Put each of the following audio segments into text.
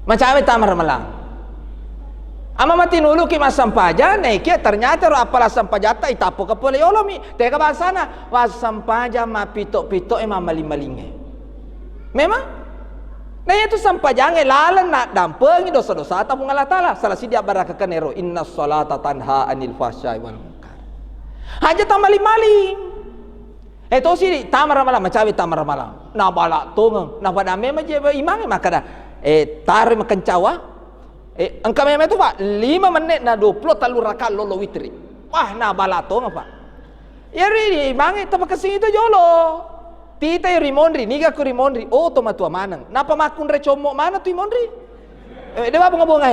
Macam tamar malang. Ama mati nulu ki masampaja nekia ternyata ro apalah sampajata itapo ka pole yolomi. Teka basana wasampaja mapito-pito maling-malinge. Memang nah itu sampajange lalan nak dampengi dosa-dosa tapung Allah Taala. Salah sidia baraka kanero inna sholata tanha anil fahsya'i wal munkar. Haja tamaling-maling. Itu sih tamar malam macam tamar malam. Na bala tong na pada me maje imang makada tarim kencawa. Engkau memang itu Pak 5 menit na 20 talu rakaat lolo witri. Wah na bala tong Pak. Ya ri imang itu pakasing itu jolo. Tita yung rimondri, niga ko rimondri, oh toma tua manang. Napa makun re chomo mana tu rimondri? Dewa bunga-bunga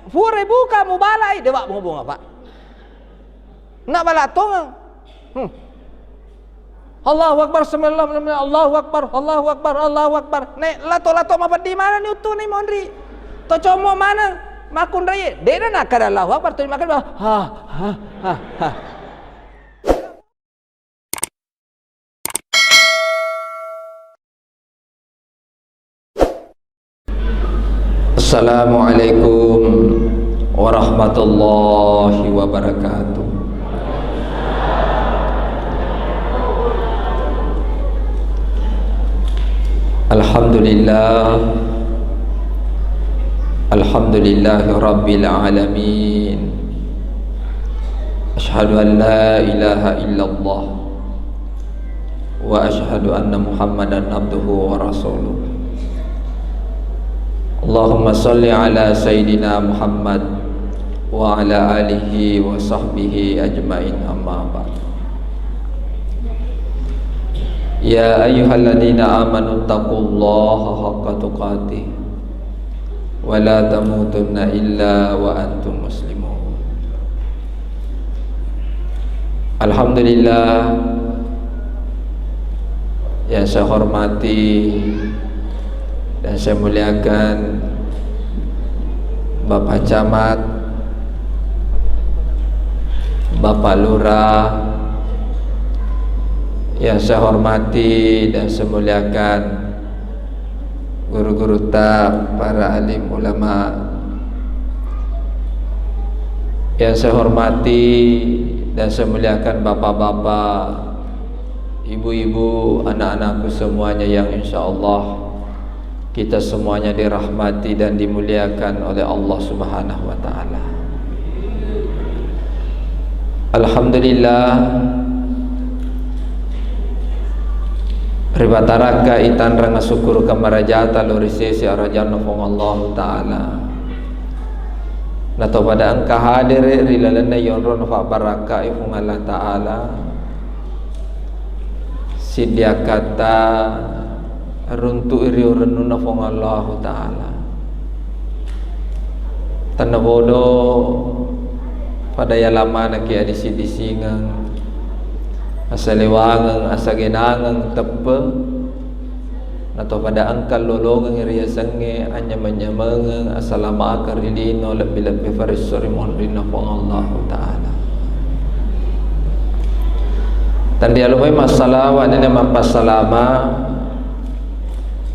fure buka mu balai, dewa bunga-bunga Pak. Nak balatong. Allahu Akbar, Allahu Akbar, Allahu Akbar, Allahu Akbar. Nek lato-lato mapat di mana ni utu ni mondri? To chomo mana? Makun re, dena nak kada Allahu Akbar tu makan ha. Assalamualaikum warahmatullahi wabarakatuh. Alhamdulillah, alhamdulillahi rabbil alamin. Ashhadu an la ilaha illallah wa ashhadu anna Muhammadan abduhu wa rasuluh. Allahumma salli ala Sayyidina Muhammad wa ala alihi wa sahbihi ajma'in, amma ba'd. Ya ayyuhalladzina amanu taqullaha haqqa tuqatih wa la tamutunna illa wa antum muslimun. Alhamdulillah, yang saya hormati dan saya muliakan Bapak Camat, Bapak Lurah, yang saya hormati dan saya muliakan guru-guru TAP, para alim ulama, yang saya hormati dan saya muliakan bapak-bapak, ibu-ibu, anak-anakku semuanya yang insyaallah kita semuanya dirahmati dan dimuliakan oleh Allah Subhanahu wa taala. Alhamdulillah, ribataraka itan ranga syukur kamarajata lorisesi arajan nafong Allah taala. Nato pada angka hadir rilalana yonron fa baraka ifung Allah taala. Sidia kata runtu iriu renuna fong Allah taala. Tanah bodoh pada yalama na kia disi-disingang asa lewangang asa genangang tepe nato pada angkal lolongang iriya sange anya manyamangang asa lama akarilino lebih-lebih farisuri monrina fong Allah taala. Tandi aluhai masalah wanina mampasalama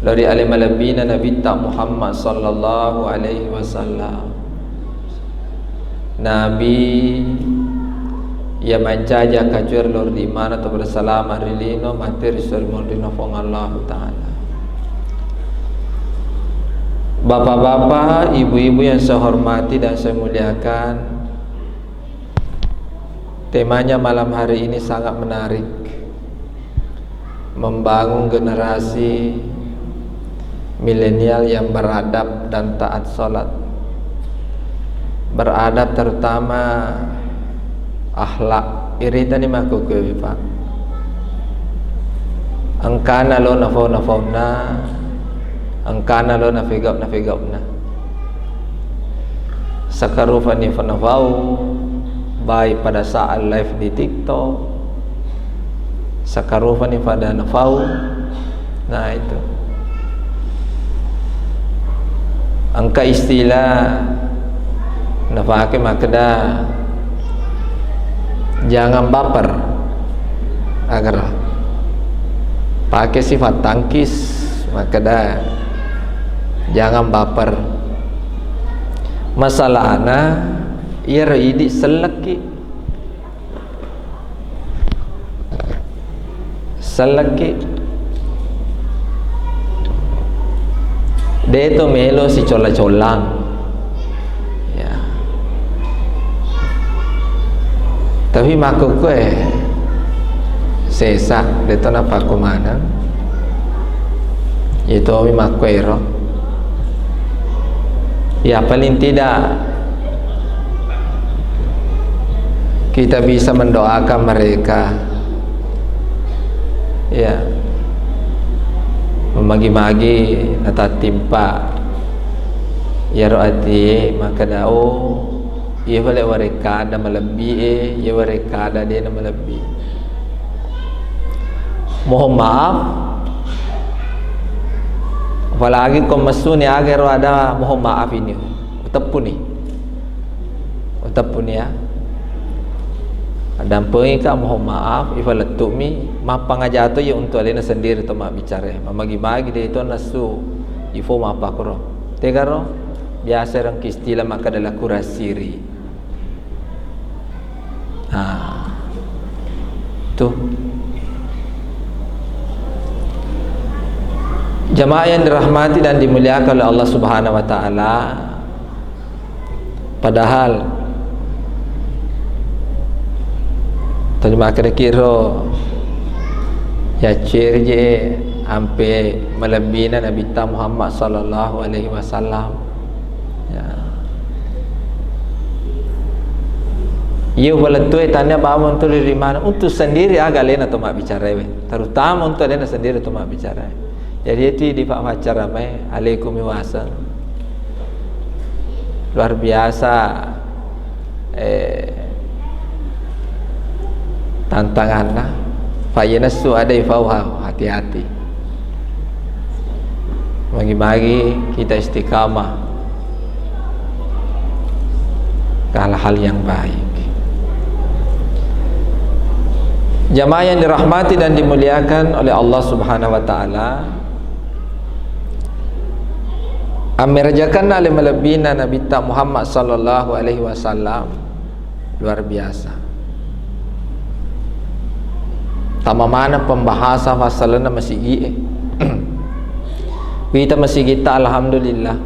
dari alim alabina Nabi Muhammad sallallahu alaihi wasallam. Nabi ya mancaja kacur lor di mana tu bersalam arilino matir sulmon dino fong Allah taala. Bapak-bapak, ibu-ibu yang saya hormati dan saya muliakan, temanya malam hari ini sangat menarik. Membangun generasi milenial yang beradab dan taat salat. Beradab terutama akhlak. Irita ni maku ke Pak. Angkana lo nafau-nafauna, angkana lo nafigap-nafigapna. Sakarufani fanafau, baik pada saat live di TikTok. Sakarufani pada nafau. Nah itu. Angka istilah nafake makda jangan baper agar pakai sifat tangkis makda Jangan baper. Masalahna ia idi selaki. Dia tu melo si cola-colang. Ya. Tapi maku kue sesak dia tu napa ku mana? Itu mi makuero. Ya paling tidak kita bisa mendoakan mereka, ya, memagi-magi nata timpa ya roati maka dao ia boleh mereka ada melebihi, ia mereka ada dia melebihi. Mohon maaf, apalagi kau masuni agar ada mohon maaf ini, utapun ya. Dan pengika mohon maaf ifaletuk mi mapa ngajato ya untuk alena sendiri tu mak bicara mamagi-magi dia itu nasu ifo mapa koro tegaro biasa orang istilah maka adalah kurasiri. Tuh jamaah yang dirahmati dan dimuliakan oleh Allah Subhanahu wa taala, padahal terima kira-kira ya cerje sampai melebihkan Nabi Muhammad sallallahu alaihi wasallam. Ya. Ia boleh tu tanya bahawa untuk dari mana untuk sendiri agak lain atau mak bicara, terutama untuk lain sendiri atau mak bicara. Jadi itu di pak pacar ramai alaikum wasan luar biasa. Tantanganlah fayanasu ada ifauha, hati-hati bagi-bagi kita istiqamah ke hal-hal yang baik. Jamaah yang dirahmati dan dimuliakan oleh Allah Subhanahu wa taala, amirajakan oleh melebihna Nabi Muhammad sallallahu alaihi wasallam luar biasa. Tama mana pembahasa masalahnya masih gini. Kita masih kita alhamdulillah.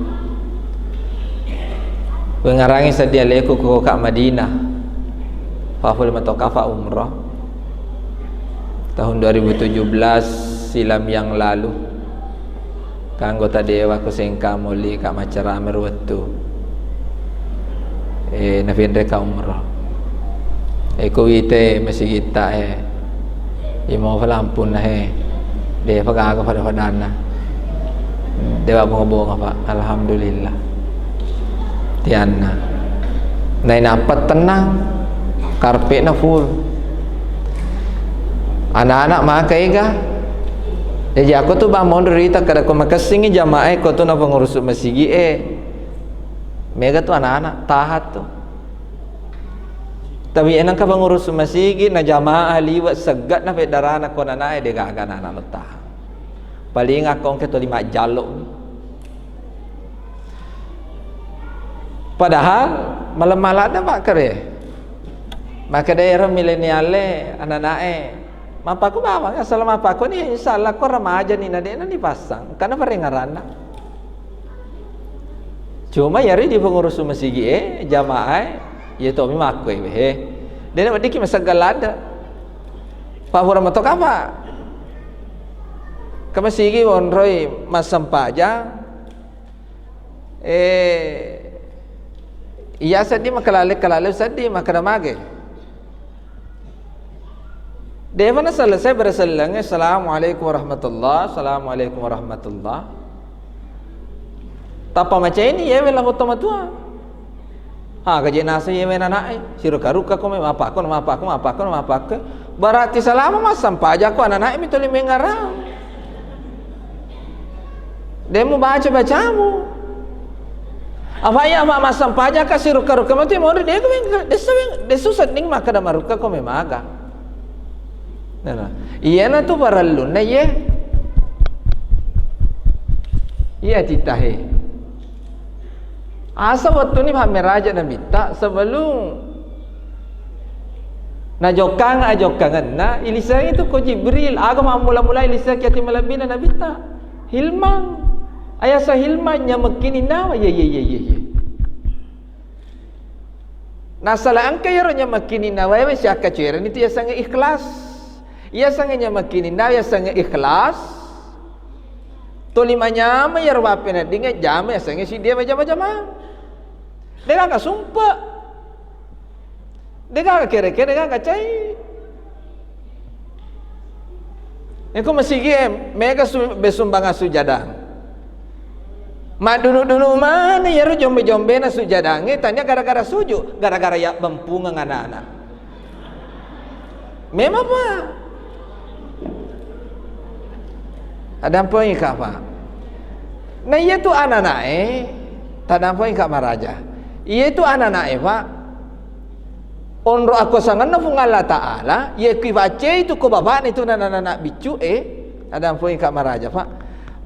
Pengarangi sedia leku ke Kak Madinah. Faful matokafa umrah tahun 2017 silam yang lalu. Kanggota dewa ku sengka muli Kak Macara Amir wetu. Nafindre ka umrah. Ku ite masih kita Imo palampun na dia pagaga pada dana dewa bunga pak alhamdulillah tiana nai nampak tenang karpet na full anak-anak makai ga jadi aku tuh bangun derita kada aku makasingi jamaah aku tuh na pengurus masjid mega tuh anak-anak tahat tuh. Tapi enang ka pengurus masjid na jamaah liwat segat na fedarana ko na nae de gaga na nalutah. Paling akong keto 5 jaluk. Padahal malam-malam ada pak kere. Maka daerah mileniale anak nae. Mapa ko bawa asal mapa ko ni insyaallah ko remaja ni na de na dipasang. Karena parengarana. Cuma yari di pengurus masjid jamaah ya tu memang aku dia nak dikit masa galada pak hura matok apa kami sigi onroi masam paja iya sedih makalale sedih makaramage dia mana selesai berselangnya assalamualaikum warahmatullah tapa macam ini ya belah utama tua kaji nasi ye mena naik siruka-ruka ko me apa ko berarti selama mas sampai aja ko anak naik mituli mengarang demo bacamu apa ya mas sampai aja ka siruka-ruka mati mau dia ko desusat ning maka da maruka ko me maga nah iya na tu baralun na ye iya titahe Asa waktu ni Pak Meraja Nabi tak sebelum na jokang ajokangan na ilisa itu ko Jibril agama mula-mula ilisa kiati malabina Nabi tak hilmang ayah sa hilmanya makini nawa ye nasala angka yaranya makini nawa we siaka cuiran itu ya sangat ikhlas ya sangatnya makini nawa ya sangat ikhlas to limanya mayar wapena dinga jama ya sangat si dia macam-macam dia enggak sumpah dia kira-kira dia cai. Engkau masih mega besumbang sujadang. Mak dulu mana ya jombe-jombe na sujadange tanya gara-gara sujud, gara-gara ya bempungang anak-anak. Memang apa? Ada apa yang apa? Nah ia tu anak-anak tak ada apa yang kak maraja. Ia tu anak-anak Pak. Onro aku sangat nafung Allah Ta'ala ye kui baca itu ko bapak itu anak bicu ada apa yang kak maraja Pak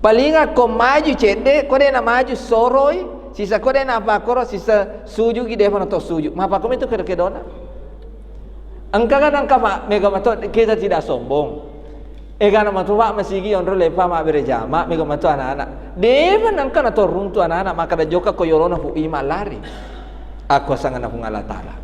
paling aku maju cede ko dia na maju soroi sisa ko dia na apa koro sisa suju gi depan atau suju mapa ko itu kedona angka Pak mega mato kita tidak sombong kana mato Pak masigi onro lepa ma berjama mega mato anak-anak depan angka atau runtu anak-anak maka da joka ko yolona fu ima lari aku sangat nafung Allah Ta'ala.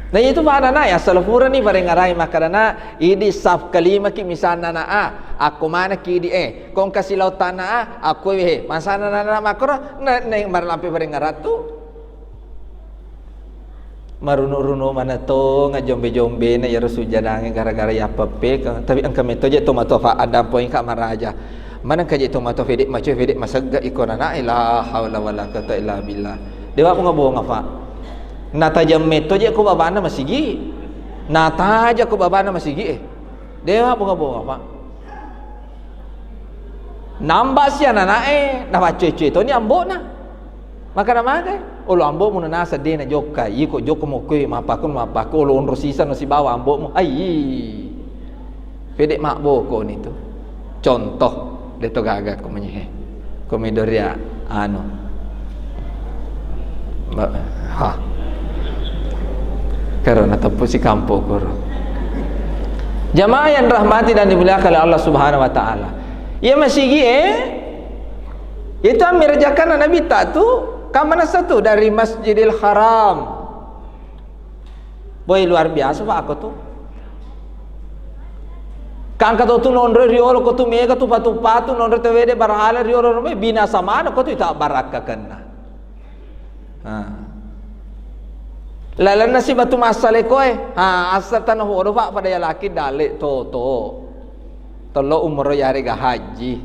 Nah itu mana na ya salafura ni bareng arai makarana idi saf kalima ki misana na aku mana ki di kong kasih lautan na aku masana na makro na marlampe bareng aratu maruno-runo mana to ngajombe-jombe na ya sujadange gara-gara ya pepe tapi angka metoje to matofa ada poin ka maraja mana kaje to mato fedik macu fedik masaga ikona na la haula wala quwata illa billah dewa apa ngabong apa nata jamme to je ko babana masigi nata aja ko babana masigi dewa bunga bunga Pak nambah si anak na cuy to ni ambo na maka nama ke olo ambo mun na sa de na joka iko joko mo ko mapa ko lo onro sisa no si bawa ambo mo ai pede mak boko ni tu contoh de to gaga ko menyehe komedoria anu ha karena tempuh si kampung koro. Jamaah yang rahmati dan dimuliakan oleh Allah Subhanahu wa taala. Ia masih itu amirjakan Nabi tak tu ka mana satu dari Masjidil Haram. Boy luar biasa Pak aku tu. Kan kata tu nondre riolo ko tu mega tu patu nondre tewede barhala riolo me bina samana ko tu tak baraka kena. Lalan nasi batu masale koe asal tanah horo Pak pada ya laki dalik to tolo umroh yari ga haji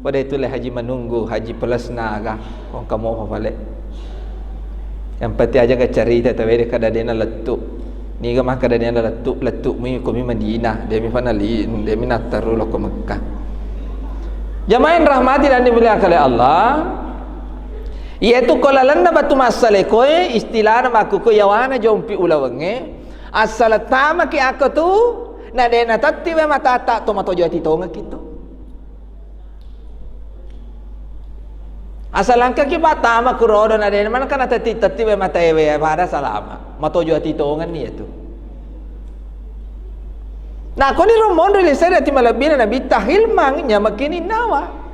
pada itu le haji menunggu haji plus naga kong kamu apa balik yang penting aja ke cerita tawede kada dena letuk ni ga mah kada dena letuk mi ko mi Madinah demi fanali demi nataru lo ko Mekah jamaah rahmati dan dimuliakan oleh Allah yaitu kolalan na batu masale koe istilah na makuko yawana jompi ulawenge asal tama ki ako tu na dena tatti we matata to matojo ati tonga kito asal angka ki batama kurodo na dena man kana tatti we mataewe pada salama matojo ati tonga ni itu na koni romon rile sere ati malabina na bitahil mangnya makini nawa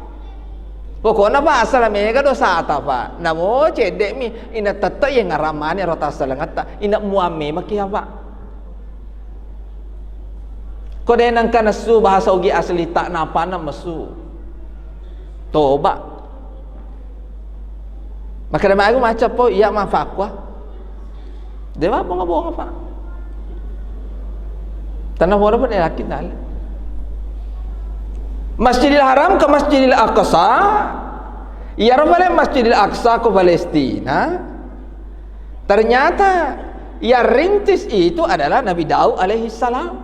pokoknya Pak asal mega dosa ata Pak namo cedek mi ina tata yang ngaramani rota salangata ina muame maki Pak kode nang kana su bahasa ugi asli tak napa na mesu toba maka nama aku macam po iya ma fakwa dewa bonga Pak tanah wara pun laki nal Masjidil Haram ke Masjidil Aqsa ya rupanya Masjidil Aqsa ke Palestina ternyata yang rintis itu adalah Nabi Daud alaihi salam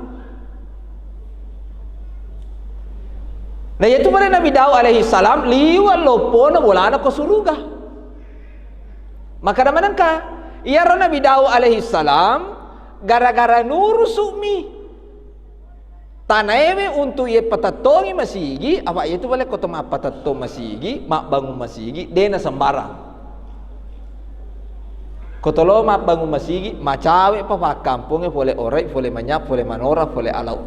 nah yaitu pada Nabi Daud alaihi salam liwat lopo na bolana ke surga maka namanangka ya Nabi Daud alaihi salam gara-gara nuru sumi Tanaewe untuk ye patatongi masigi, apa itu boleh kota ma patato masigi, mak bangun masigi, dena sembarang. Kotolo mak bangun masigi, macawe pa kampungnya boleh orek, boleh manyap, boleh manora, boleh alau.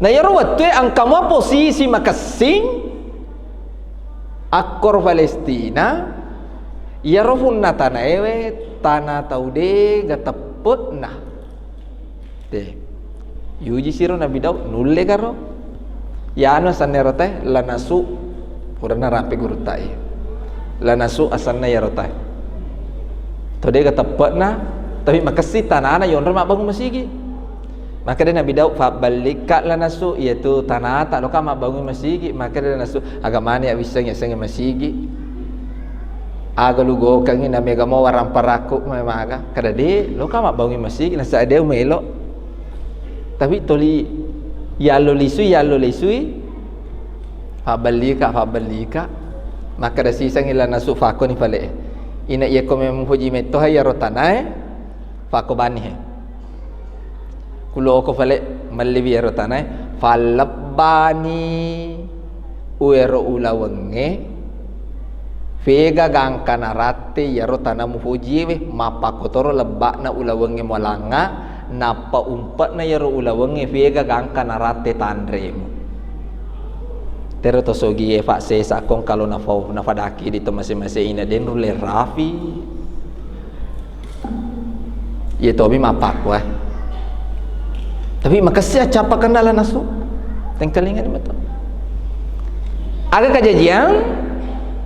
Na yaro watwe ang kamo posisi makasing akor Palestina, yaro funna tanaewe tanah taude gatapot na. Yuji siro Nabi Daud nulle karo ya sanne rotai lanasu purana rapi gurutai lanasu asanna ya rotai to de tepat na tapi makasi tanana yon mak bangun masigi maka dia Nabi Daud fa balika lanasu iaitu tanah tak loka mak bangun masigi maka dia nasu agamane ya bisa ngesenge masigi aga lugo kangi na mega mo warang paraku memaga kada de loka mak bangun masigi nasa ade umelo tapi toli yalo lisui fabalika maka da sisang ila nasu fako ni fale ina ye ko mem fuji metto hay rotanae fako bani he kulo ko fale mallibi rotanae falabani uero ulawenge vega gangkana ratte ya rotana mu fuji we mapakotoro lebakna ulawenge molanga napa umpat na yaro ulawange vega gangka narate tandremu tero to sogi e fa se sakong kalau na fau na fadaki dito masing-masing ina den rule rafi ye to bi mapak wa tapi makasih capa kendala nasu tengkalingan betul aga kajajian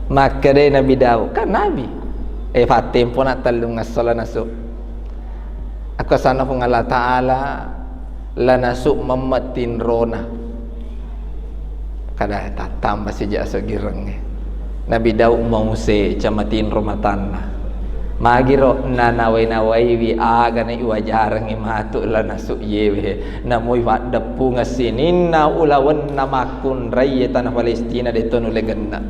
maka de Nabi Daud kan nabi fatim pun nak talung ngasala nasu aku sana pun Allah Ta'ala lanasuk mematin rona kada tatam basi jasa gireng Nabi Daud mau se camatin romatanna magiro nanawai wi aga na iwajarang imatu lanasuk yewe namoy wa depu ngasinin na ulawan namakun raya tanah Palestina de tonu legenna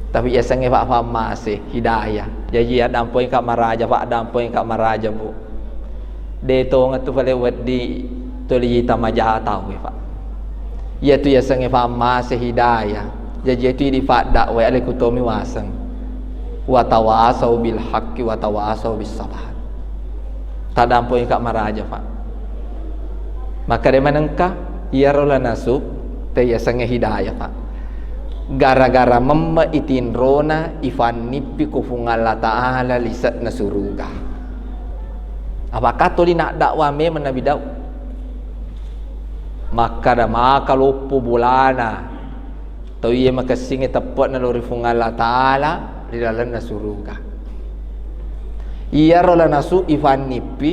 tapi ya sange pak fama se hidayah jadi ada poin kat maraja pak ada poin kat maraja bu de to ngatu pale wadi toli tamaja tahu pak ya tu ya sange fama se hidayah jadi itu di fada wa alikutomi wasang wa tawasau bil haqqi wa tawasau bis sabr tak poin kat maraja pak maka de manengka ya rola nasu te ya sange hidayah pak gara-gara memma itin rona ifan nipi kufungalla ta'ala lisat nasuruga apakah tuli nak dakwa me Nabi Daud maka da maka lupu bulana tau ia makasing tepat na lori fungalla ta'ala di dalam nasuruga iya rola nasu ifan nipi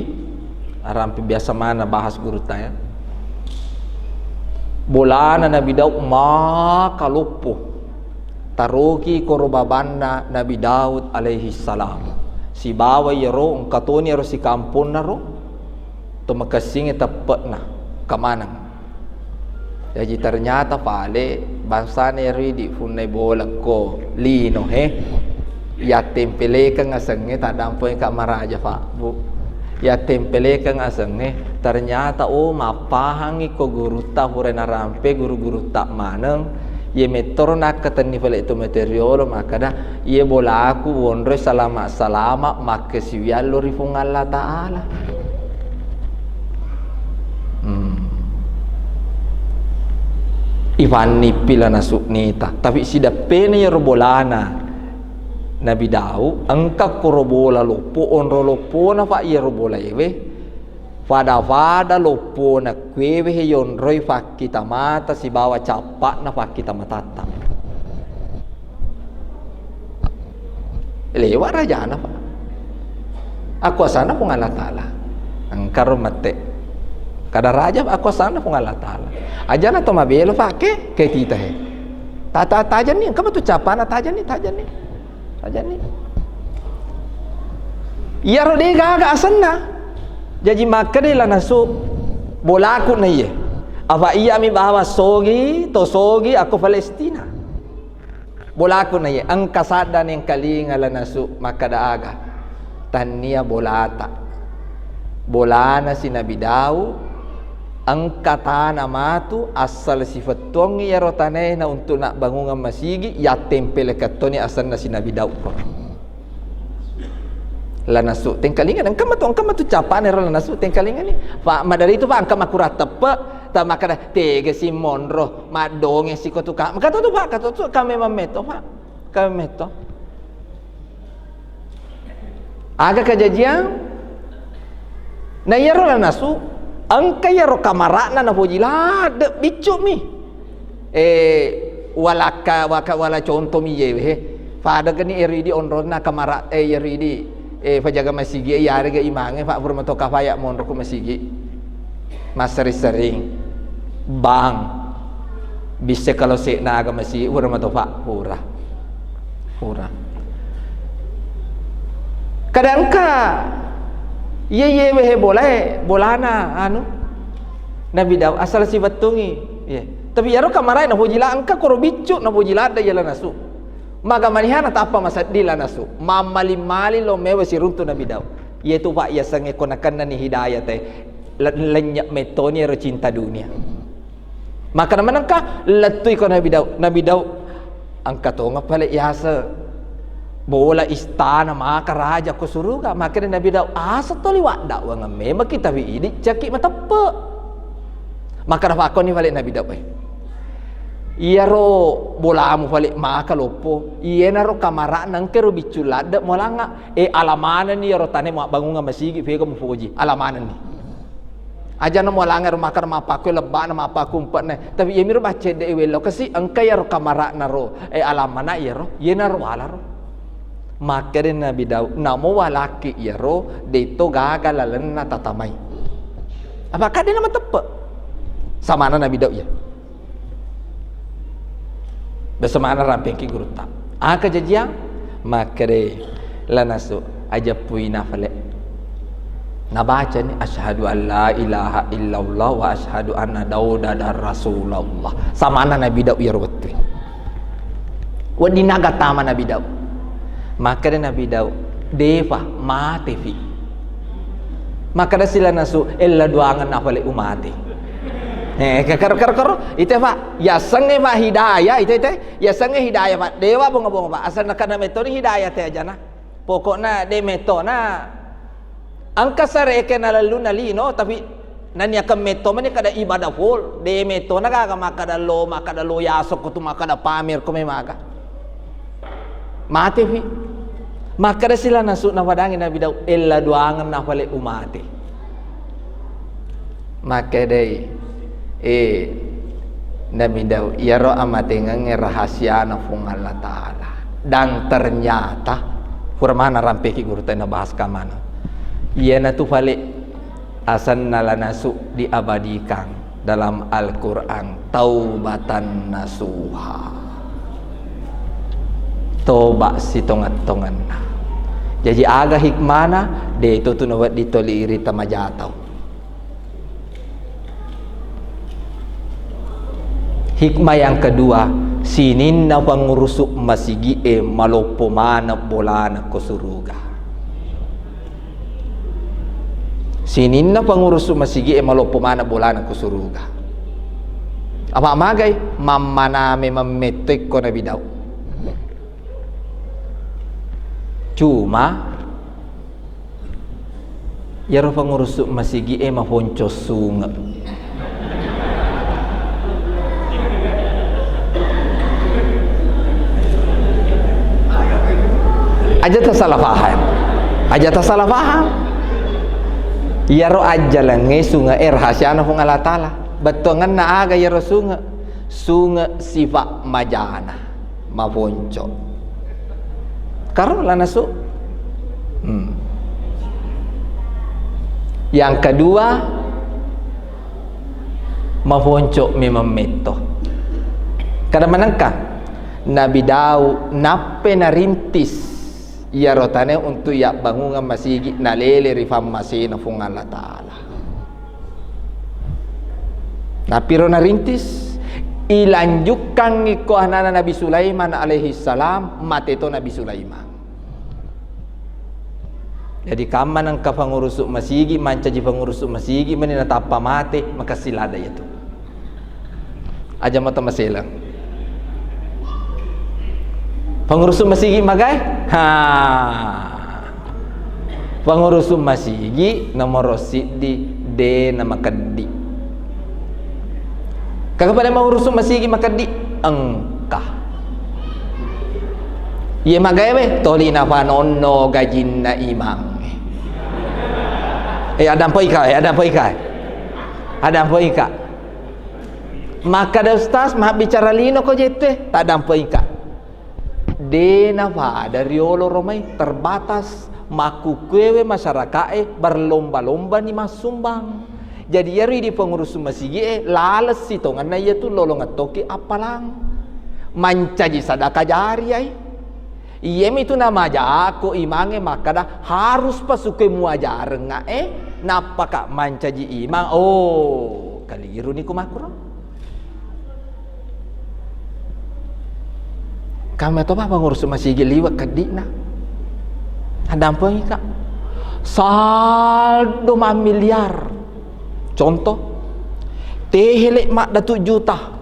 arampi biasa mana bahas guru tanya bulana Nabi Daud maka lupuh taruki korobabana Nabi Daud alaihi salam si bawa yaro katoni yaro si kampun naro to makasing tepat na kamana jadi ternyata pale bangsa neri di funai bola ko lino ya tempele kan asenge tadampoy ka maraja pak bu ya tempele kang asenge ternyata mapahangi ko guru ta hurena rampe guru-guru tak maneng ye metorna katani fale itu material maka dah ye bola aku wonre salama maka siwiallo rifung Allah Ta'ala Ivani pila nasuk nita tapi sida pene ya robolana Nabi Daud angka korobola lopo onro lopo na fa iya robola yewe fada lopo na kwewe yon roy fa kita mata si bawa capak na fa kita matata lewat raja na fa aku asana pun Allah Ta'ala angkar mate kada raja aku asana pun Allah Ta'ala aja na to mabelo fa ke tita he tata tajan ni kamu tu capana tajan ni aja ni iya rode gaga asanna jadi maka de la nasu bolaku na ye apa iya mi bawa sogi aku Palestina bolaku na ye ang kasada ning kalinga la nasu maka daaga tania bolata Bolana si Nabi Daud angkatana matu asal sifat tuangi ya rotane na untuk nak bangungan masigi ya tempel katoni asal na si Nabi Daud la nasu tengkalingan angka matu capane la nasu tengkalingan ni fa madari itu fa angka makurat tepa ta makada tege si monro madonge si kotuka maka tu fa kata tu kami memeto fa kami meto aga kejadian na yaro la nasu angka yaro kamarana na pojila de bicu mi wala contoh mi ye fa ada gani eridi onrona kamara eridi pajaga masigi yare ga imange fa burma to kafaya monro ko masigi masari-sering bang bisa kalau se na aga masigi burma to fa pura kadang ka ye wehe bolana anu Nabi Daud asal sifat tungi tapi yaro kamarai na hojila angka koro bicu na hojila da yala nasu maka manihana ta apa masadila nasu mamali lo mewa si runtu Nabi Daud yaitu pak ya sange konakan ni hidayah teh lenyak metoni ro cinta dunia maka manangka latui ko Nabi Daud angka to ngapale yasa bola istana maka raja ko suruga maka Nabi Daud asa toli wada wa ngame makita wi ini caki matape maka rafa ko ni balik Nabi Daud iya ro bola amu balik maka lopo iya na ro kamara nang kero biculada molanga alamana ni ro tane mo bangunga masigi fe ko mo foji alamana ni aja na molanga ro maka mapa ko lebana mapa kumpat ne tapi iya miro bace de welo kasi angka ya ro kamara na ro alamana iya ro iya na ro wala ro maka Nabi Daud namo walaki yaro deto gagal lalena tatamai apakah dia nama tepe sama Nabi Daud ya bersama ramping ki guru tak kejadian maka de lanasu aja puina fale na baca ni asyhadu an la ilaha illallah wa asyhadu anna dauda dar rasulullah sama Nabi Daud ya betul wadina gatama Nabi Daud maka Nabi Daud deva matevi maka sila nasu ella duangan apale umate kar itu pak ya sange pak hidayah itu ya sange hidayah pak dewa bonga pak asal nakana metode hidayah teh aja na pokokna de metona angka sare kena lalu nalino tapi nanya ke meto mana kada ibadah full de metona kaga makada lo ya sok tu makada pamer ko memaga mate fi maka sila nasuk na padangin Nabi Daud illa duangan na pale umate maka dai Nabi Daud yaro amate ngang rahasia na fung Allah taala dan ternyata furmana rampe ki guru tena bahas kamana iya na tu pale asan nala nasuk diabadikan dalam Al-Qur'an taubatan nasuha toba si tongat-tongan na jadi aga hikmana de itu tu nawat ditoliri tamajatau hikmah yang kedua sinin na pangurusuk masigi malopo mana bolana ko suruga sinin na pangurusuk masigi malopo mana bolana ko suruga apa magay mamaname mametek ko Nabi Daud cuma yaro pangurusuk masigi maponco sunga aja tersalah paham yaro aja lange sunga rahasia hung Allah taala betongan na aga yaro sunga sifat majana maponco karena nasu yang kedua maponco memang meto kada manangka Nabi Daud nape narintis ya rotane untuk ya bangungan masigi nalele rifam masih nafung Allah taala napiro narintis ilanjutkan iko anana Nabi Sulaiman alaihi salam mateto Nabi Sulaiman Jadi kaman ang kapangurusuk masigi mancaji pangurusuk masigi menina tapa mate maka silada itu. Aja mata maselang. Pangurusuk masigi magai? Pangurusuk masigi nomor sidi de nama kadi. Kakapada mangurusuk masigi makadi engkah. Ye magai be toli na panono gajin na imang. Ada apa ika? Ada apa ika? Maka ada ustaz mah bicara lino ko jete, tak ada apa ika. Dena pa dari olo romai terbatas maku kwewe masyarakat berlomba-lomba ni masumbang. Jadi yari di pengurus masigi lales itu ngana ia tu lolong atoki apalang. Mancaji sadaka jariah. Iyem itu nama aja aku imange makada harus pasuke muajar napa kak mancaji imang kaliru ni kumakro kami atau apa ngurus masih giliwa kadina ada apa ni kak saldo 5 miliar contoh tehelek mak datuk juta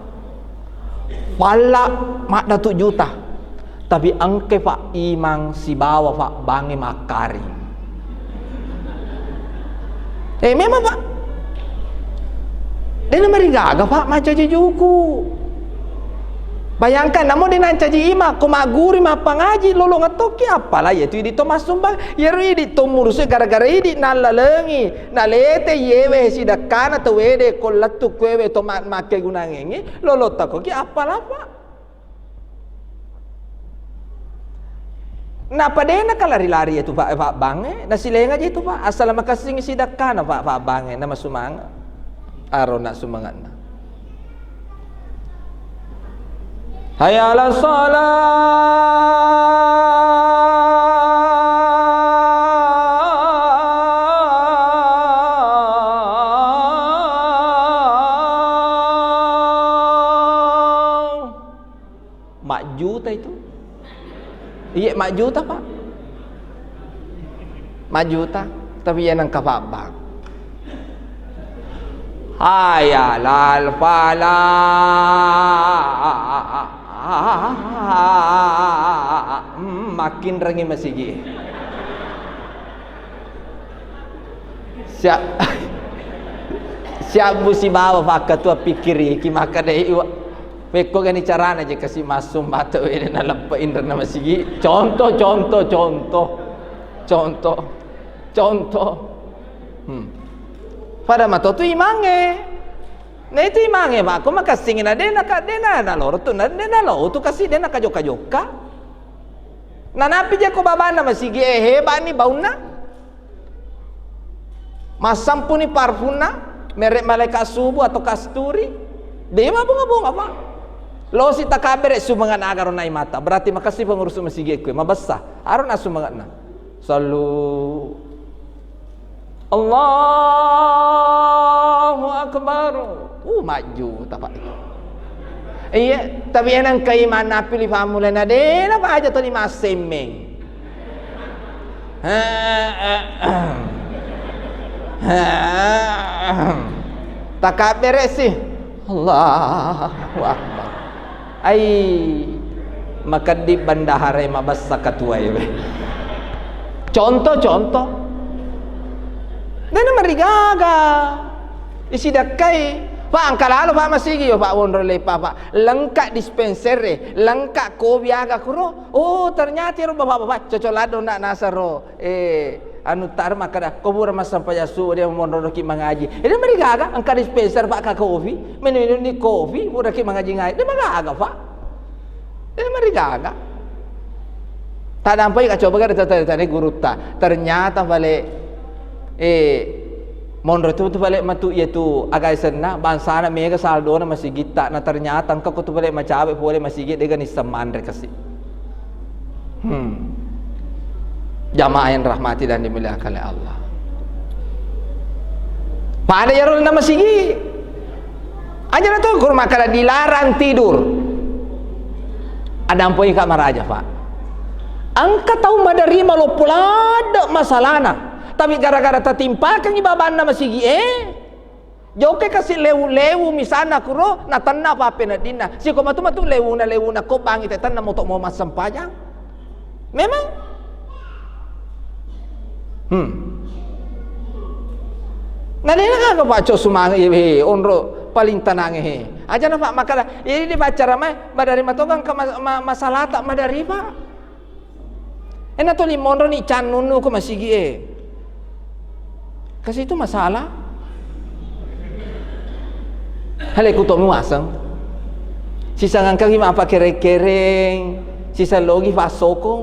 palak mak datuk juta tapi angke pak imang si bawa pak bangi makari memang pak dia nama rigaga pak macaji juku bayangkan namun dia nancaji ima kumaguri mapa ngaji lolong atoki apalah yaitu ini to masumbang yeri di to murusnya gara-gara ini nalalengi nalete yewe sidakan atau wede kolatu kwewe to make gunangengi lolo takoki apalah pak. Napa dia nak lari-lari itu pak bange nasi lenga je itu pak asal makasih sidakan pak bange nama sumanga aro nak sumangan hayya ala salat mak juta itu. Iya mak juta pak, mak juta, tapi yan ang kapabang. Hayalal fala, makin rangi masigi. Siap busi bawa pak ketua pikiri, kimaka deh iwa. Peko gani carana je kasih masuk mata ini na lepain nama sigi contoh pada mata tu imange na itu imange pak aku makasingin ade na loro tu na lo tu kasih dena kajoka na napi je ko babana masigi hebat ni bauna masampuni parfumna merek malaikat subuh atau kasturi dewa bunga pak lo si takabere sumangan agar nai mata berarti makasih pengurus masjid gue mabassa aron asumangan na sallu Allahu akbar maju tapak iya tapi enang kaiman napili famulan ade na pa aja to ni masemeng takabere sih Allahu akbar maka di bandahare mabassa katua ya contoh dan marigaga isi dakai pak angkalalo pak masigi yo pak wondrole pak lengkap dispenser lengkap kobiaga kuro ternyata ro bapak cocolado nak nasaro anu tar makada kubur mas sampai yasu dia mondoroki mangaji ini marigaga angka dispenser pak ka kopi minum ni kopi murah ki mangaji ngai dia magaga pak ini marigaga tak dampai ka coba kada tadi guru ta ternyata balik mondor tu balik matu itu agak senna bangsa na mega saldo na masih gita na ternyata angka ko tu balik macabe boleh masih git dengan isaman rekasi jamaah yang rahmati dan dimuliakan oleh Allah. Pada yarul nama sigi. Aja na to guru makala dilarang tidur. Ada ampoi kak maraja pak. Angka tahu madarima lo pulada masalahna. Tapi gara-gara tertimpakan ibaban nama sigi joke kasih lewu-lewu misana kuro na tanna apa na dinna. Si ko matu lewu na ko bangi tanna mo to mo masampajang. Memang Nadina ka baca sumang onro paling tanang aja na pak makala ini dibaca ramai madarima to kan masalah tak madarima. Enak to limonro ni canunu ko masigi kasi itu masalah. Hal ikut muasang. Sisa ngangkang apa kereng-kereng, sisa logi fasokong.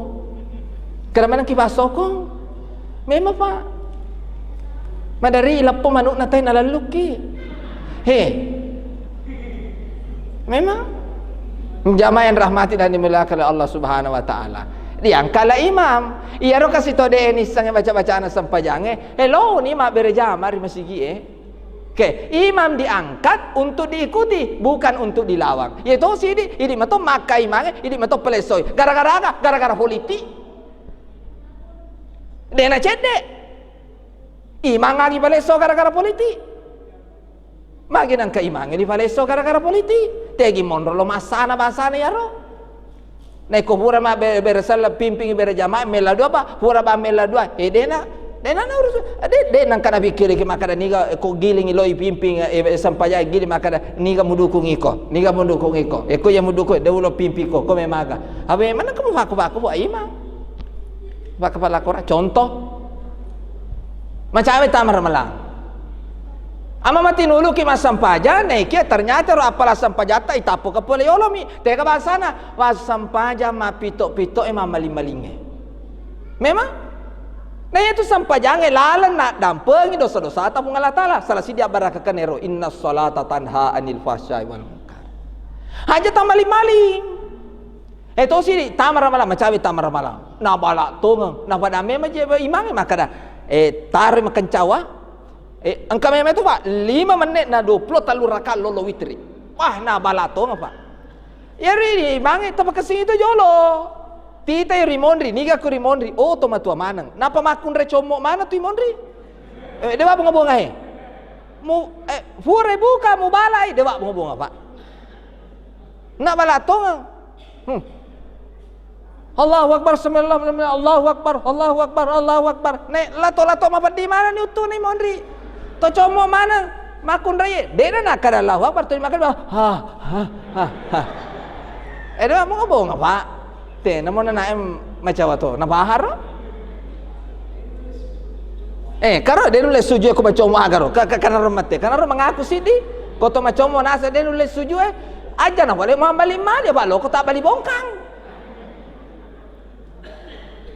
Kerana ki fasokong. Memang pak. Madari lapo manuk natai nalaluki. Memang. Jamaah yang rahmati dan dimuliakan oleh Allah Subhanahu wa taala. Diangkala imam. Iya ro kasi to de ni sang baca-bacaan sampajange. Hello ni mak berjamah masigi Oke, imam diangkat untuk diikuti, bukan untuk dilawang. Yaitu sini, ini mato makai mange, ini mato pelesoi. Gara-gara apa? Gara-gara politik. Dena cedek. Imam lagi peleso gara-gara politik. Magi nang ke imam di peleso gara-gara politik. Tegi monro lo masana basana ya ro. Naik kubura ma beresal pimping berjamaah mela dua apa? Pura ba mela dua. Dena na urus. Dena kana pikir ke makada niga ko giling iloi pimping sampaya giling makada niga mudukung iko. Niga mudukung iko. Eko yang mudukung deulo pimping ko memaga. Habe mana kamu faku buat imam. Ba kepala kora contoh. Macam tamar malang. Ama mati nulu ki masampaja naikia ternyata ro apalah sampajata itapo ka pole yolomi teka basana was sampaja mapito-pito maling-malinge. Memang nah itu sampajange lalan nak dampengi dosa-dosa ta pung Allah taala salah sidia baraka kanero inna sholata tanha anil fahsya'i wal munkar. Haja ta maling-maling. Itu sini tamar malam macam tamar malam. Na bala tong na padame maje imang makada tarim kencawa. Angka memang itu pak 5 menit na 20 talu rakaat lolo witri. Wah na balato apa? Ya ri mangi tapi kesini itu jolo. Tita yo rimondri niga ko rimondri. Oh to matua manang. Napa makun re comok mana tu rimondri? Dewa bunga-bunga Mu fure buka mu balai dewa bunga-bunga pak. Na balato Allahu Akbar bismillah Allahu Akbar Allahu Akbar Allahu Akbar. Nek lato-lato mapat di mana ni utu ni mondri? To como mana makun raya dena nak kada Allahu Akbar tu makan ha. Eda mo ngobong apa? Te namo na naem macam to. Na bahar? Karo denu le suju ko macam agaro. Kana remate. Kana mengaku sidi. Ko to macam nasa denu le suju aja na boleh mau bali mal ya balo ko tak bali bongkang.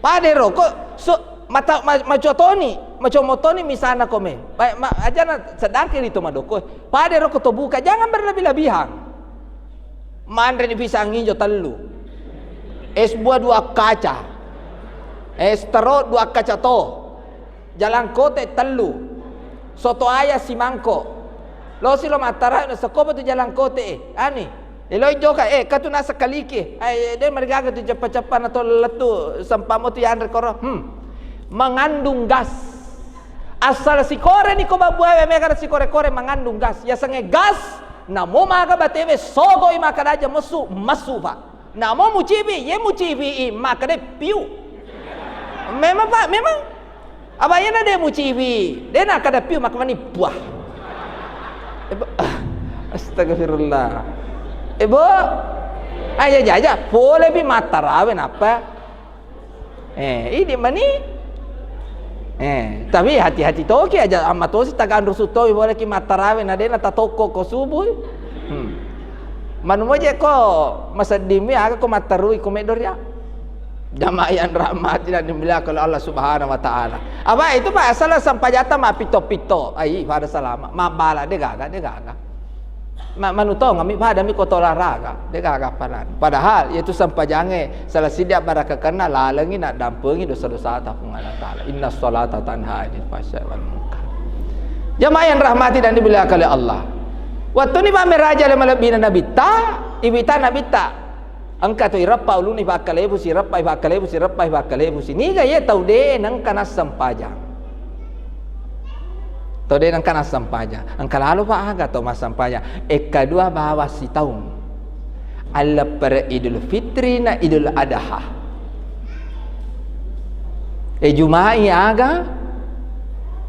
Padero ko so mata macam motoni misana kome. Baik aja na sedangkan itu madoko. Padero ko to buka jangan berlebih-lebihan. Mandre ni pisang nginjo telu. Es buah 2 kaca. Es terot 2 kaca to. Jalan kote telu. Soto ayah si mangko. Lo si lo matara na sakoba tu jalan kote ani. Eloi joka katu nasa kaliki. Dia mergaga tu cepat-cepat atau letu sampamo tu yang rekoro. Mengandung gas. Asal si kore ni ko babuai mega si kore-kore mengandung gas. Ya sange gas namo maga batebe sogoi makadaja masu pak. Namo mucibi ye mucibi makade piu. Memang pak memang. Abayana dia mucibi. Dia nak kada piu makamani buah. Astagfirullah. Ibu aja boleh bi matarawen apa? Ini mani. Tapi hati-hati toki aja amat tosi tagan rusuto boleh ki matarawen adena tatoko ko subuh. Manu moje ko masadimi aga ko matarui ko medor ya. Jamaah yang rahmat dan dimuliakan oleh Allah Subhanahu wa taala. Apa itu Pak asal sampajata ma pito-pito. Ai pada salama. Ma bala de gaga. Manutong kami pada mi kotolaraga de gagapanan. Padahal yaitu sampajange salah sidia baraka kana lalengi nak dampengi dosa-dosa ta pung Allah taala. Inna sholata tanha 'anil fahsya'i wal munkar. Jamaah yang rahmati dan dimuliakan oleh Allah. Waktu ni ba meraja le malabina nabita, ibita nabita. Angka tu irapa uluni bakalebu si rapa bakalebu si rapa bakalebu si ni gaya tau de nang kana sampajang. Tau de nang kana sampajang. Angka lalu pak aga tau mas sampajang. Kedua bawa si taung. Alla per Idul Fitri na Idul Adha. Jumai aga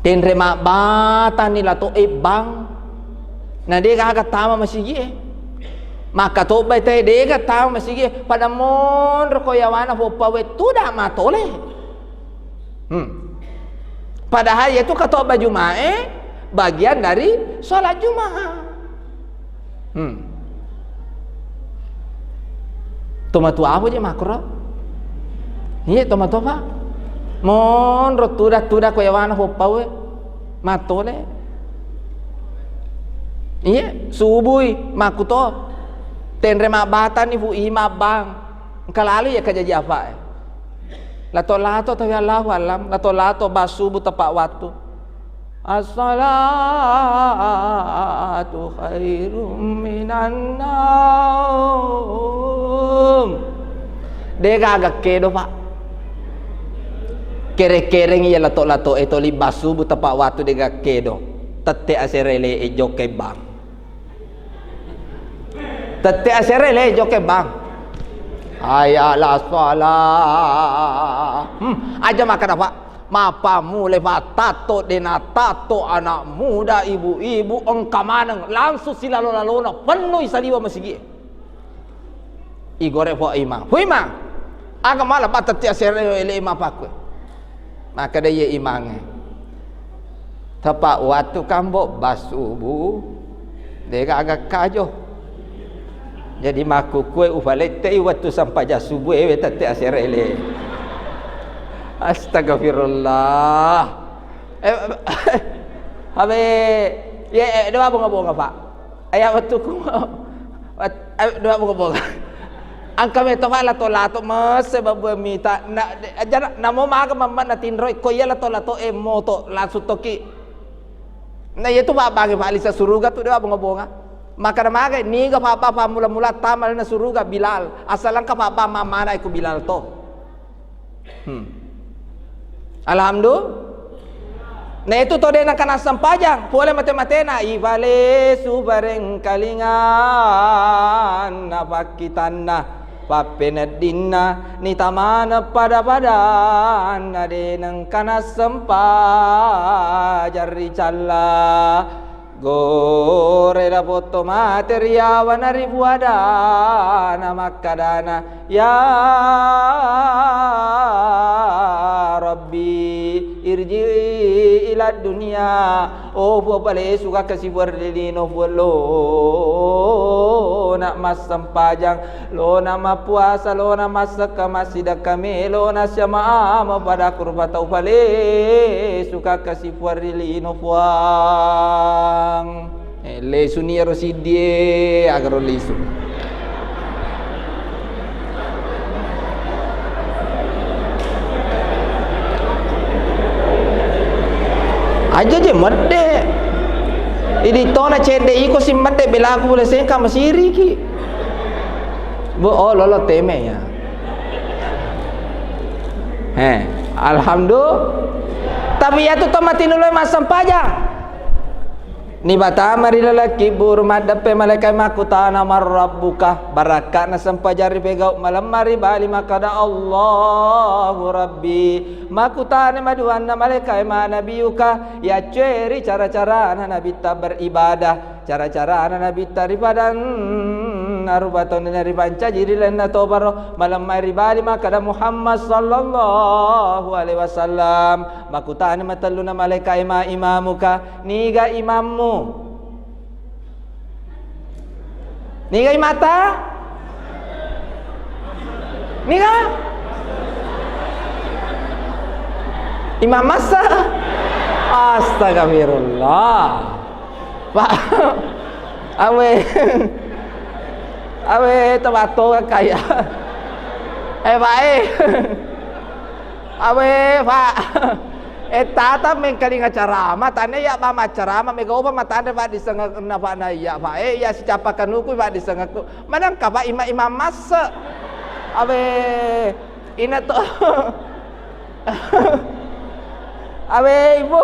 tenre mak bata ni lato bang. Na de aga tama masigi. Maka tobai teh de aga tama masigi pada mon rokoyawana fo pawe tu dah matole. Padahal itu katoba Jumae bagian dari sholat Jumat. Tomatu apa je makro? Iya tomatu apa? Mon rotuda koyawana fo pawe matole. Iya, subuhi makuto tenre mabata ni fu ima bang. Kalalu ya kajaji apa? Lato tapi Allahu alam, lato basubu tepat waktu. As-salatu khairum minan naum. Dega agak kedo pak. Kere-kereng ya lato itu li basubu tepat waktu dega kedo. Tete aserele ejoke bang. Tete aserele ejoke bang. Ayalah salah. Aja makan apa? Mapa mulai tato dena tato anak muda ibu-ibu engkamaneng langsung sila lona penuh isaliwa masigi. Igore fo imam. Fu imam. Aga malah batat ya sere ele imam pakwe. Maka dia imange. Tepat waktu kambo basubu dega agak kajo. Jadi maku kue ufalete waktu sampai jasubu tete aserele. Astagfirullah. Habe ya doa bunga pak. Ayat waktu ku doa bunga. Angka meto lato mas sebab minta na aja namo maga mamma na tinroy ko ya lato moto langsung toki. Na itu pak bagi pak Alisa suruga tu doa bunga. Maka namaga ni ka papa mula tamal na suruga Bilal asalang ka papa mama na iku Bilal to. Alhamdulillah. Nah itu to na kana sampajang pole mate-matena ivale subareng kalingan napakitanna papenedinna ni tamana pada nade nang kana sampajar ricalla gore la foto materia wanari buada namakadana ya Rabbi irji ila dunia oh bale suka kasih berdilino lo nak mas sampajang lo nama puasa lo nama masida kami lo nasyama pada kurbata bale suka kasih berdilino puang le sunia rosidie agro lisu aja je mede ini tona cede iko si mede bela aku boleh sengka masiri ki bo oh lolo teme ya alhamdulillah tapi ya tu tomatin dulu masam pajang ni bata mari lalaki bur madape malaikat makutana marabbuka barakat na sampajari pegau malam mari bali makada Allahu Rabbi makutana maduan na malaikat ma nabiyuka ya ceri cara-cara na nabi beribadah cara-cara na nabi daripada narubaton dari panca jirilan na tobaro malam mari bali makada Muhammad sallallahu alaihi wasallam makutana mataluna malaikat ma imamuka niga imammu niga mata niga imam masa astagfirullah pak awe tabato kaya pak awe pak Tata mengkali ngacarama tanya ya mama carama mega opa matanda pak disengak na pak na ya pak ya si capakan nuku pak disengak ku manang ka pak imam masa abe ina to abe ibu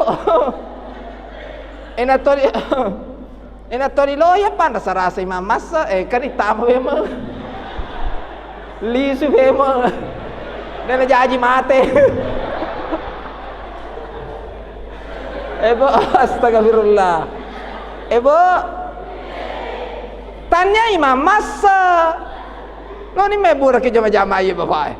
ina to lo ya pan rasa imam masa kan itama bema lisu bema nela jaji mate Ebo, astagfirullah. Ebo, tanya imam masa. Lo ni mebura ke jama-jama ya bapak.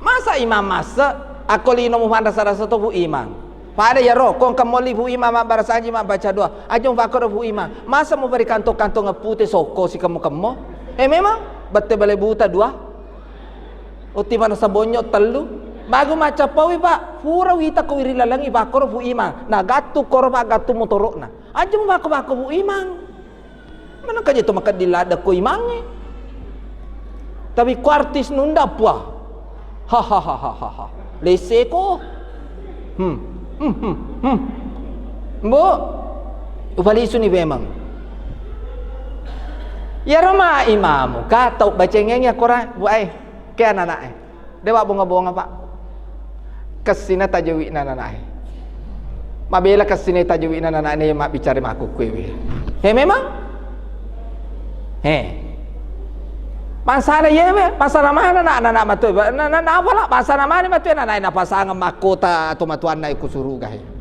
Masa imam masa? Aku lino mu panda sarasa to bu imam. Pada ya roh, kong kamoli bu imam barasaji ma baca doa. Ajung fakor bu imam. Masa mu beri kantong-kantong ngepute soko si kamu. Memang bette bale buta dua. Uti mana sabonyo telu. Bago macapawi pak, pura wita ko wirilalangi bakor bu imang. Nah gatu koro pak gatu motorok na. Aja mo bako bu imang. Mana kaje to makadilada ko imangnya. Tapi kuartis nunda pua. Ha. Lese ko. Bo, uvalisu ni bemang. Ya roma imamu, kata bacengengnya korang, bu ai, ke anak-anak. Dewa bunga-bunga pak. Kesina tajawi nananai. Mabela kesina tajawi nananai mak bicara mak aku kue. Memang? Pasana ye me, pasana mana anak matu. Na apa lah pasana mana matu anak na pasang makota atau matuan na ikusuru gahe.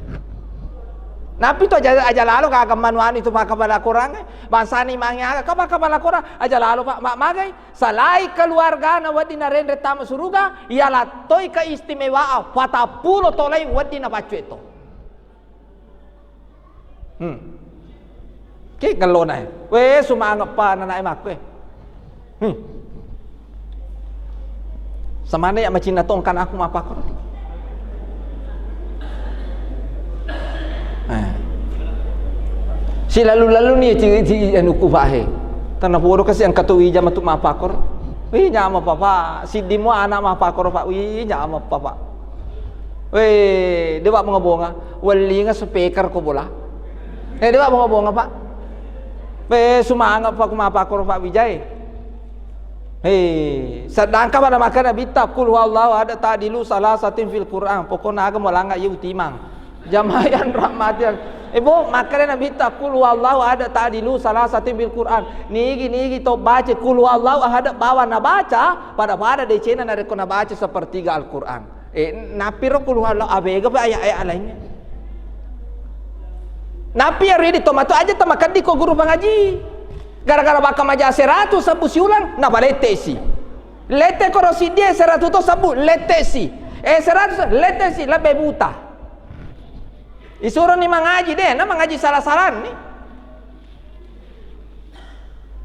Napi to aja lalu kagak manuan itu makabala kurang. Basani mangnya kabala kurang aja lalu pak magai salai keluarga na wadi na rendre tamu suruga ialah toy keistimewaan 40 tolai wadi na pacu itu. Ki galona we sumangap pa na naimak we. Samana ya macina tongkan aku mapakor. Si lalu-lalu ni ci anu ku bahe. Tanah puro kasi ang katuwi jam tu mapakor. Wi nyama papa, si dimo anak mapakor pak wi nyama papa. Weh, dewa mengabonga, wali nga speaker ko bola. Dewa mengabonga pak. Sumanga pa kumapakor pak Wijay. Sedangkan pada makan bitab kul huwallahu ada ta'dilu salasatin fil Quran. Pokoknya agak malanga yu timang. Jamayan rahmatian. Ibu makanya nabi tak kul huwallahu ada ta'dilu salasatin bil Quran. Nigi to baca kul huwallahu ahad bawa na baca pada decena na reko na baca sepertiga Al-Quran. Napiro kul huwallahu abega pa ayat-ayat lainnya. Napi ready tomato aja tamakan di ko guru pengaji. Gara-gara baka maja 100 sabu siulang na balete si. Lete korosi dia 100 to sabu lete si. 100 lete si la bebuta. Isuruh ni mengaji deh, nah mengaji salah-salah nih.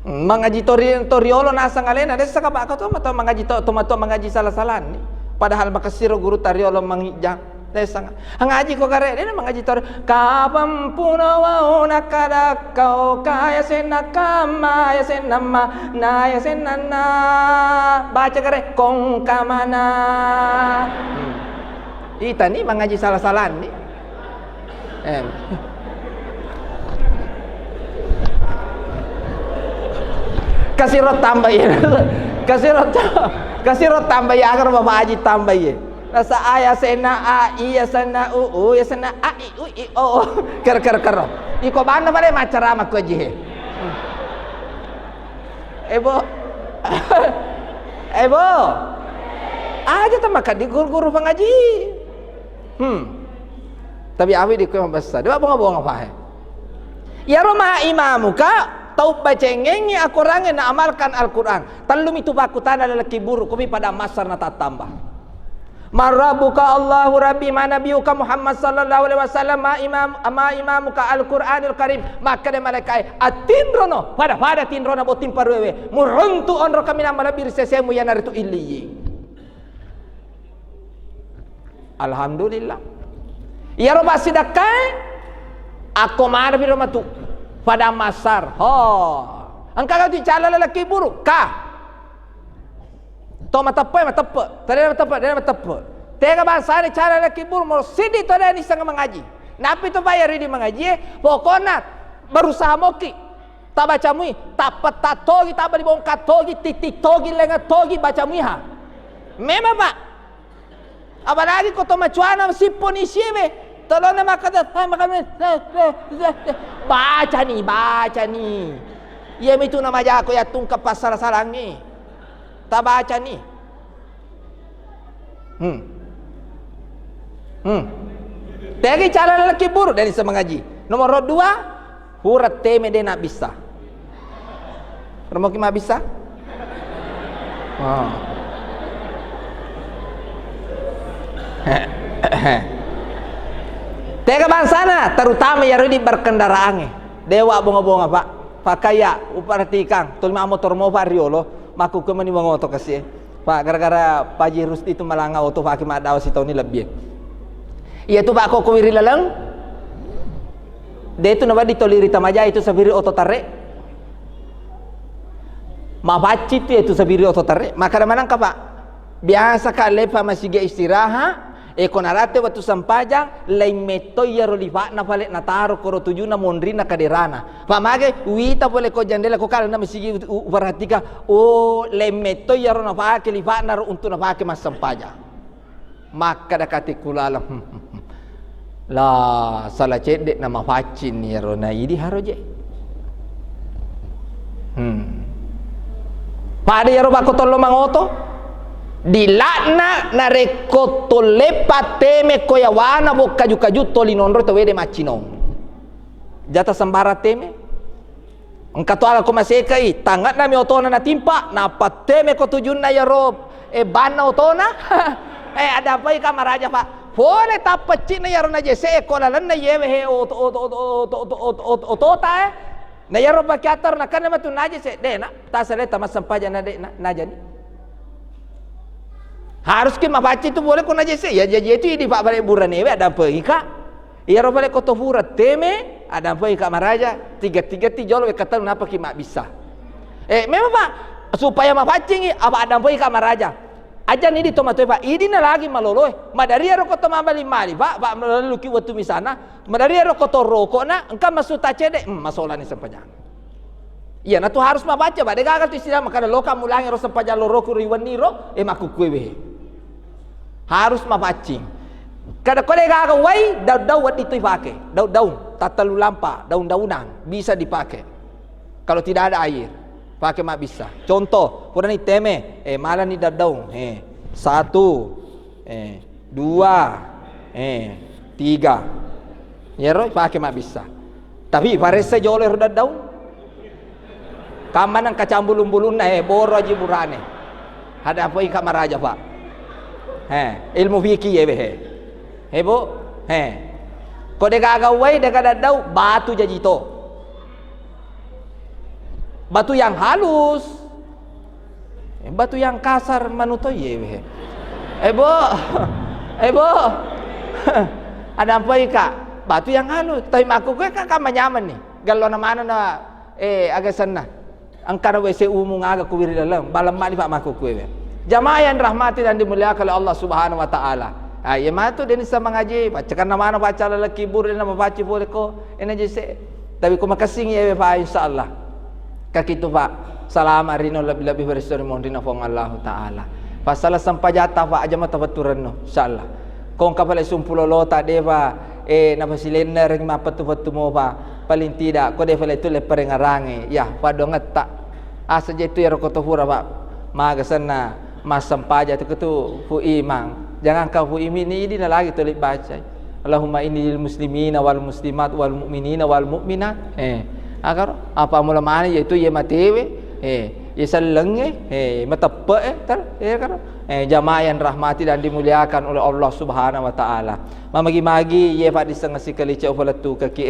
Mengaji toriolo nasa ngalena, desa kabak kau atau mengaji tomato mengaji salah-salah nih. Padahal makasiro guru toriolo menghijang, desa ngaji kau kare, dia mengaji tori. Kapam punawa nakada kau kaya senakama ya senama na ya senana baca kare kong kamana. Ita nih mengaji salah-salah nih. Kasih rot tambah ya, kasih rot tambah ya agar bapak haji tambah ya. Rasa ayah sena a iya sena u ya sena a i u i o ker. Iko banda pada macarama ko je. Ebo, aja tamakan di guru pengaji. Tapi awi di kuih besar. Dia bohong apa? Ya rumah imamuka tau bacengengi aku orangnya na amalkan Al-Quran. Talum itu bakutan adalah kibur kumi pada masar na tatambah. Marabuka Allahu Rabbi ma nabiyuka Muhammad sallallahu alaihi wasallam ma imamuka Al-Quranul Karim. Maka dia malaikat atinrono pada tinrono botim parwewe muruntu onro kami na malabir sesemu yang naritu illiyi. Alhamdulillah. Ya roba sidakai aku marah di rumah tu pada masar. Engkau kau cala lelaki buruk kah? Tau mata apa? Tadi mata apa? Tega bangsa ni cara laki bur mau sidi to ada ni sang mengaji. Napi tu bayar di mengaji, pokoknya berusaha moki. Tak baca mui, tak peta togi, tak beri bongkat togi, titik togi, lengat togi baca mui ha. Memang Pak. Apalagi kau tu macuana si polisi be. Tolong nama kata, baca ni. Ia itu nama jago ya tungkap pasar sarang ni. Tak baca ni. Tegi cara lelaki buruk dari semengaji. Nomor 2, hurat teme dia nak bisa. Remok mah bisa? Oh. Tega bansana terutama ya di berkendaraan. Dewa bonga-bonga Pak. Pakaya upartikan tulma motor mo variolo maku ke mani mangoto kasih. Pak gara-gara Paji Rusti itu malanga auto pakai madaw si tahun ini lebih. Iya tu Pak kok wiri lalang. Dia itu nama ditoliri tamaja itu sabiri auto tarik. Mapaci itu sabiri auto tarik. Maka mana ka Pak? Biasa ka lepa masih istirahat. Konarate waktu sampajang lain meto ya roliva na pale na taro koro tuju na mondri na kaderana pamage wita pole ko jandela ko kala na masigi perhatika lain meto ya ro na pake liva na ro untuk na pake mas sampajang maka dakati kulala la salah cedek na mafacin ya ro na idi haroje pada ya ro bako tollo mangoto dilakna na rekoto lepa teme koyawana bo kaju-kaju tolinonro to wede machinong jata sambara teme engkato ala ko masekai tangat na mi otona na timpa na pateme ko tujun na yaro bana otona ada apa ka maraja Pak pole tapacin na yaro na jese ko lalan na yewe he otota na yaro bakiatar na kana matu naje se de na tasale tamasampaja na de na jadi harus ke mabaca itu boleh kena jese ya jadi itu di Pak balik buranewe ada apa ika ya ro balik koto furat teme ada apa ika maraja tiga tijolo kata kenapa ki mak bisa memang Pak supaya mabaca ini apa ada apa ika maraja aja ni di tomato Pak ini na lagi maloloy madari ro koto mabali mali Pak melalui ki waktu misana madari ro koto rokok na engkau masuk tacede masalah ni sepanjang iya na tu harus mabaca Pak dega tu istilah makana loka mulangi ro sepanjang loro kuriwan niro maku kuwe harus mapacing kada kode gaga wai daun itu dipakai daun tatalu lampa daun-daunan bisa dipakai kalau tidak ada air pakai mak bisa contoh kurang ni teme malah ni daun 1 2 3 ya roh pakai mak bisa tapi parese jole ro daun kamanang kacambulun-bulun boro aji burane ada apa ika maraja Pak ilmu fikih ya bu kode gagawai deka dadau batu jajito batu yang halus batu yang kasar manuto ya bu ada apa ika batu yang halus tapi aku gue kakak nyaman nih galo na mana na agak sana angkara wc umum agak kuwiri dalam balam mali Pak maku gue jamaah yang rahmati dan dimuliakan oleh Allah Subhanahu wa taala. Ya matu den isa mengaji, bacakan nama baca lalaki bur den baca boleh ko ena jese. Tapi ko makasing ya Pak insyaallah. Kakitu Pak. Salam arino lebih bersori mondina fong Allah taala. Pasal sampajata Pak aja mata baturan no insyaallah. Kong kapal sumpulo lota deva napa silender ring mapatu-patu mo Pak. Paling tidak ko deva itu le perengarange. Ya padongat tak. Saja itu ya rokoto hura Pak. Maga sana mas sampaja tu fu imang jangan kau fu ini lagi tulis baca Allahumma innil muslimina wal muslimat wal mu'minina wal mu'minat agar apa mula mana yaitu ye matewe ye salenge matape kan jamaah yang rahmati dan dimuliakan oleh Allah Subhanahu wa taala mamagi-magi ye Pak disengasi kali cau falatu kaki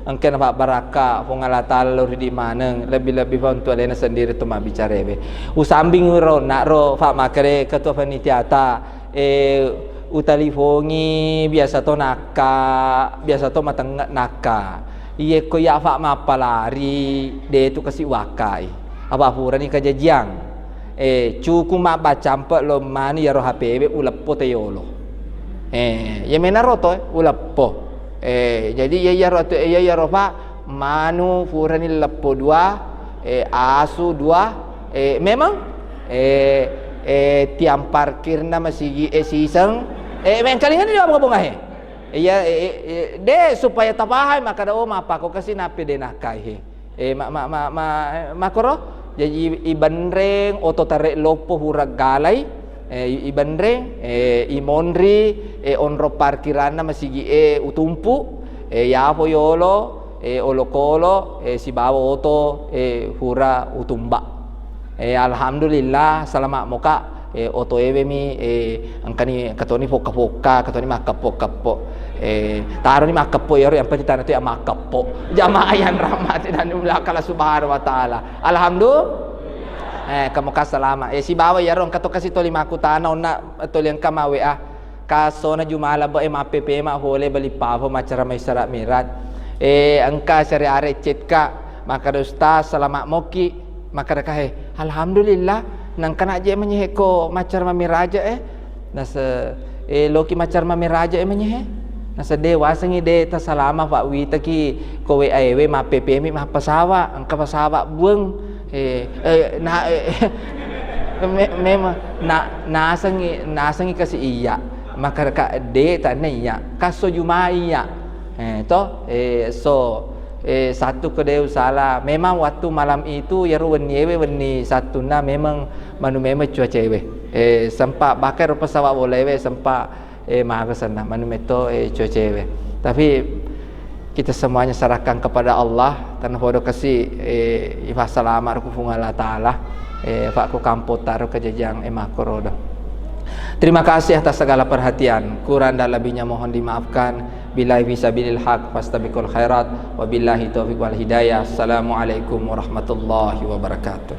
angken Pak baraka fungala taala di maneng lebih-lebih untuk alena sendiri tu mak bicara be usambing ro nak ro Pak makare ketua panitia ta utalifongi biasa to mateng naka iye ko ya Pak mapalari de tu kasih wakai apa pura ni kajajiang cukup mak bacampe lo mani ya ro HP be ulap poteyolo Ya menaroto ulappo. Jadi ya ropa manu furani lappo dua, asu dua, memang tiang parkirna masih sisang, men kalingan dia apa bunga iya de supaya tapahay maka daw mapa ko kasi napi de nakay makoro jadi ibanreng oto tare lopo hurag galay ibanreng imonri onro parkirana masigi utumpu yapo yolo olokolo si bawo oto hura utumba alhamdulillah salama moka oto mi angkani katoni foka-foka katoni makapo-kapo taro ni makapo yaro yang penting tanah tu yang makapo jamaah yang rahmat dan ulakala subhanahu wa taala alhamdulillah kamu kasalama si bawa yaro kato kasi toli makutana ona toli ang kamawe kaso na jumala ba mapepe ma hole balipavo macara may sara mirat angka sari-ari chat ka makadusta salama moki makadakahe alhamdulillah nang kana je menyehe ko macar mamiraja nasa loki macar mamiraja menyehe nasa dewa sangi de ta salama fa wi taki ko we aewe ma ppmi ma pasawa ang kapasawa bueng memang nasangi kasi iya maka ka de ta na iya kaso juma iya so satu kedeu salah memang waktu malam itu ya wani satu na memang manu memang cuaca sempat bakar pesawat boleh sempat mahasana manu meto cuaca tapi kita semuanya serahkan kepada Allah tanah bodoh kasih ifa selamat ku Allah taala fa ku kampo taruh kejajang emakorodo. Terima kasih atas segala perhatian. Kurang dan lebihnya mohon dimaafkan. Billahi fisabilil haq fastabiqul khairat. Wabillahi taufiq wal hidayah. Assalamualaikum warahmatullahi wabarakatuh.